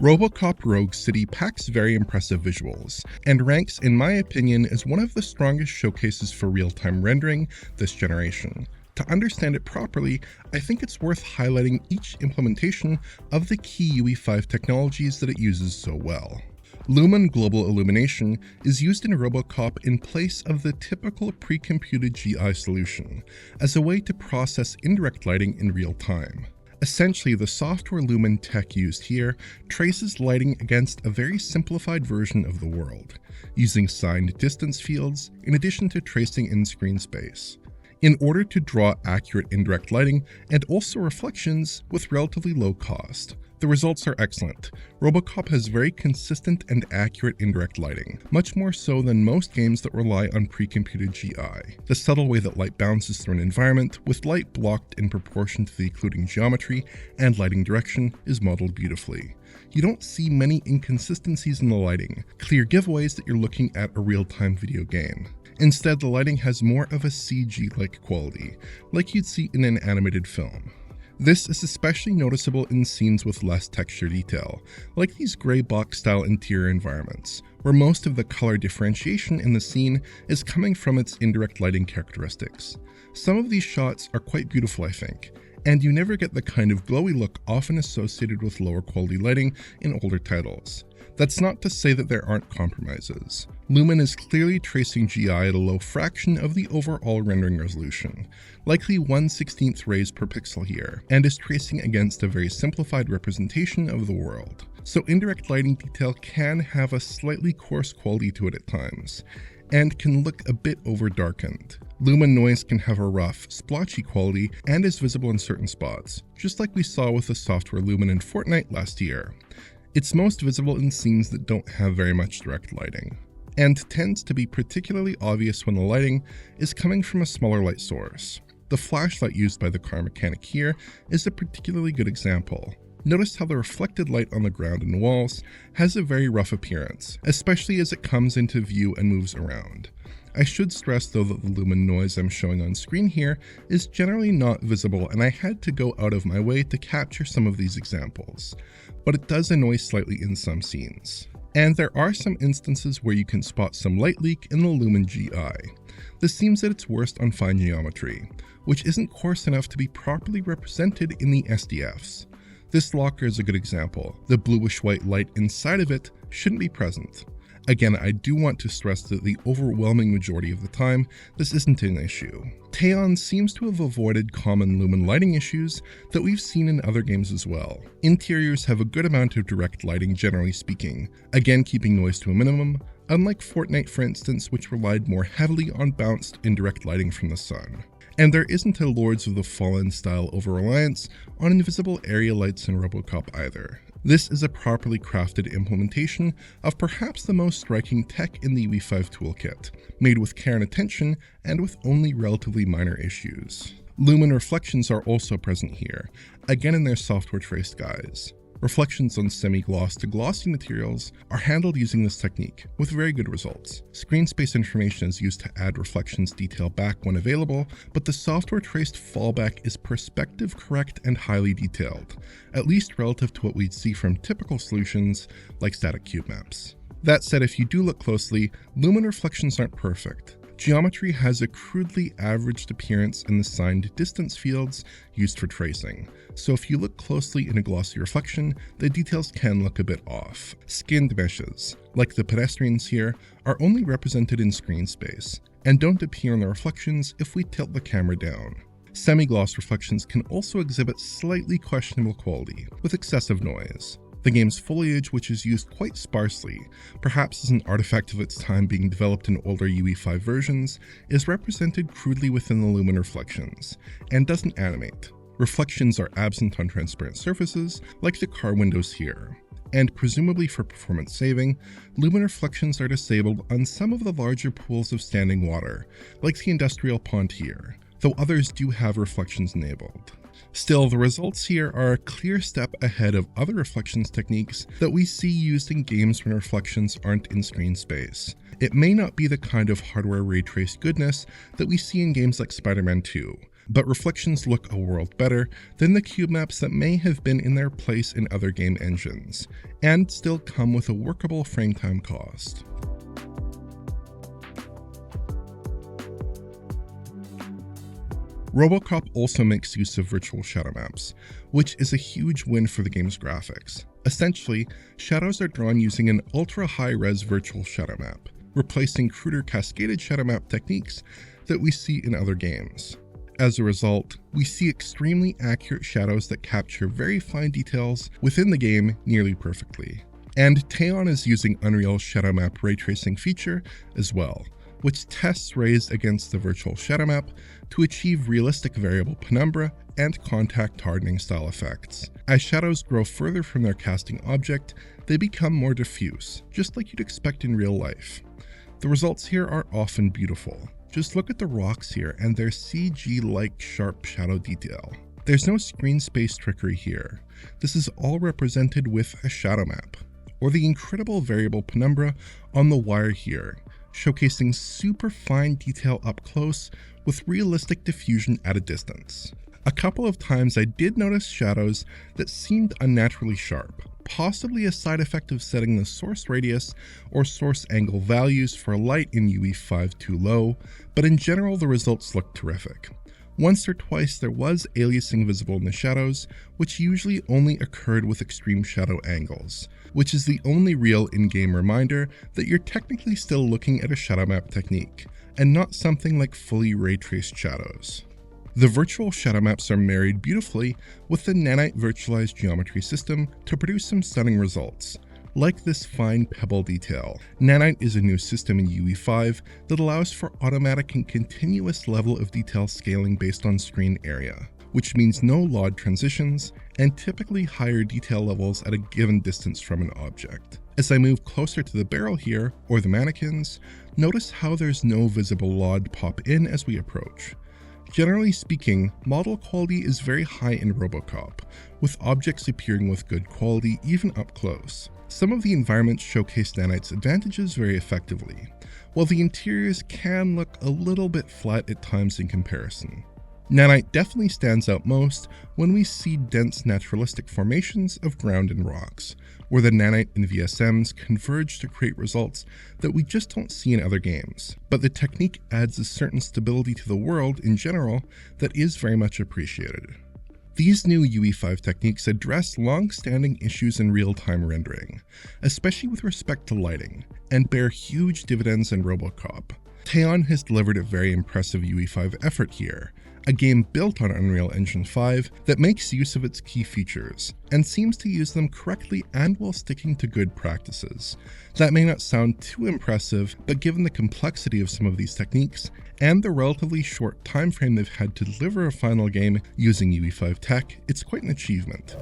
RoboCop Rogue City packs very impressive visuals, and ranks, in my opinion, as one of the strongest showcases for real-time rendering this generation. To understand it properly, I think it's worth highlighting each implementation of the key UE5 technologies that it uses so well. Lumen Global Illumination is used in RoboCop in place of the typical pre-computed GI solution, as a way to process indirect lighting in real time. Essentially, the software Lumen tech used here traces lighting against a very simplified version of the world, using signed distance fields in addition to tracing in screen space, in order to draw accurate indirect lighting and also reflections with relatively low cost. The results are excellent. RoboCop has very consistent and accurate indirect lighting, much more so than most games that rely on pre-computed GI. The subtle way that light bounces through an environment, with light blocked in proportion to the occluding geometry and lighting direction, is modeled beautifully. You don't see many inconsistencies in the lighting, clear giveaways that you're looking at a real-time video game. Instead, the lighting has more of a CG-like quality, like you'd see in an animated film. This is especially noticeable in scenes with less texture detail, like these gray box-style interior environments, where most of the color differentiation in the scene is coming from its indirect lighting characteristics. Some of these shots are quite beautiful, I think, and you never get the kind of glowy look often associated with lower quality lighting in older titles. That's not to say that there aren't compromises. Lumen is clearly tracing GI at a low fraction of the overall rendering resolution, likely 1/16 rays per pixel here, and is tracing against a very simplified representation of the world. So indirect lighting detail can have a slightly coarse quality to it at times, and can look a bit over-darkened. Lumen noise can have a rough, splotchy quality and is visible in certain spots, just like we saw with the software Lumen in Fortnite last year. It's most visible in scenes that don't have very much direct lighting, and tends to be particularly obvious when the lighting is coming from a smaller light source. The flashlight used by the car mechanic here is a particularly good example. Notice how the reflected light on the ground and walls has a very rough appearance, especially as it comes into view and moves around. I should stress though that the lumen noise I'm showing on screen here is generally not visible, and I had to go out of my way to capture some of these examples, but it does annoy slightly in some scenes. And there are some instances where you can spot some light leak in the lumen GI. This seems at its worst on fine geometry, which isn't coarse enough to be properly represented in the SDFs. This locker is a good example. The bluish-white light inside of it shouldn't be present. Again, I do want to stress that the overwhelming majority of the time, this isn't an issue. Teon seems to have avoided common lumen lighting issues that we've seen in other games as well. Interiors have a good amount of direct lighting generally speaking, again keeping noise to a minimum, unlike Fortnite for instance, which relied more heavily on bounced indirect lighting from the sun. And there isn't a Lords of the Fallen style over-reliance on invisible area lights in RoboCop either. This is a properly crafted implementation of perhaps the most striking tech in the UE5 toolkit, made with care and attention and with only relatively minor issues. Lumen reflections are also present here, again in their software traced guise. Reflections on semi-gloss to glossy materials are handled using this technique, with very good results. Screen space information is used to add reflections detail back when available, but the software traced fallback is perspective correct and highly detailed, at least relative to what we'd see from typical solutions like static cube maps. That said, if you do look closely, lumen reflections aren't perfect. Geometry has a crudely averaged appearance in the signed distance fields used for tracing, so if you look closely in a glossy reflection, the details can look a bit off. Skinned meshes, like the pedestrians here, are only represented in screen space, and don't appear in the reflections if we tilt the camera down. Semi-gloss reflections can also exhibit slightly questionable quality, with excessive noise. The game's foliage, which is used quite sparsely, perhaps as an artifact of its time being developed in older UE5 versions, is represented crudely within the lumen reflections, and doesn't animate. Reflections are absent on transparent surfaces, like the car windows here. And presumably for performance saving, lumen reflections are disabled on some of the larger pools of standing water, like the industrial pond here, though others do have reflections enabled. Still, the results here are a clear step ahead of other reflections techniques that we see used in games when reflections aren't in screen space. It may not be the kind of hardware ray trace goodness that we see in games like Spider-Man 2, but reflections look a world better than the cube maps that may have been in their place in other game engines, and still come with a workable frame time cost. RoboCop also makes use of virtual shadow maps, which is a huge win for the game's graphics. Essentially, shadows are drawn using an ultra-high-res virtual shadow map, replacing cruder cascaded shadow map techniques that we see in other games. As a result, we see extremely accurate shadows that capture very fine details within the game nearly perfectly. And Teon is using Unreal's shadow map ray tracing feature as well, which tests rays against the virtual shadow map to achieve realistic variable penumbra and contact hardening style effects. As shadows grow further from their casting object, they become more diffuse, just like you'd expect in real life. The results here are often beautiful. Just look at the rocks here and their CG-like sharp shadow detail. There's no screen space trickery here. This is all represented with a shadow map, or the incredible variable penumbra on the wire here, showcasing super fine detail up close with realistic diffusion at a distance. A couple of times I did notice shadows that seemed unnaturally sharp, possibly a side effect of setting the source radius or source angle values for light in UE5 too low, but in general the results looked terrific. Once or twice there was aliasing visible in the shadows, which usually only occurred with extreme shadow angles, which is the only real in-game reminder that you're technically still looking at a shadow map technique, and not something like fully ray-traced shadows. The virtual shadow maps are married beautifully with the Nanite virtualized geometry system to produce some stunning results, like this fine pebble detail. Nanite is a new system in UE5 that allows for automatic and continuous level of detail scaling based on screen area, which means no LOD transitions and typically higher detail levels at a given distance from an object. As I move closer to the barrel here, or the mannequins, notice how there's no visible LOD pop in as we approach. Generally speaking, model quality is very high in RoboCop, with objects appearing with good quality even up close. Some of the environments showcase Nanite's advantages very effectively, while the interiors can look a little bit flat at times in comparison. Nanite definitely stands out most when we see dense naturalistic formations of ground and rocks, where the Nanite and VSMs converge to create results that we just don't see in other games. But the technique adds a certain stability to the world in general that is very much appreciated. These new UE5 techniques address long-standing issues in real-time rendering, especially with respect to lighting, and bear huge dividends in RoboCop. Teon has delivered a very impressive UE5 effort here, a game built on Unreal Engine 5 that makes use of its key features, and seems to use them correctly and while sticking to good practices. That may not sound too impressive, but given the complexity of some of these techniques, and the relatively short time frame they've had to deliver a final game using UE5 tech, it's quite an achievement.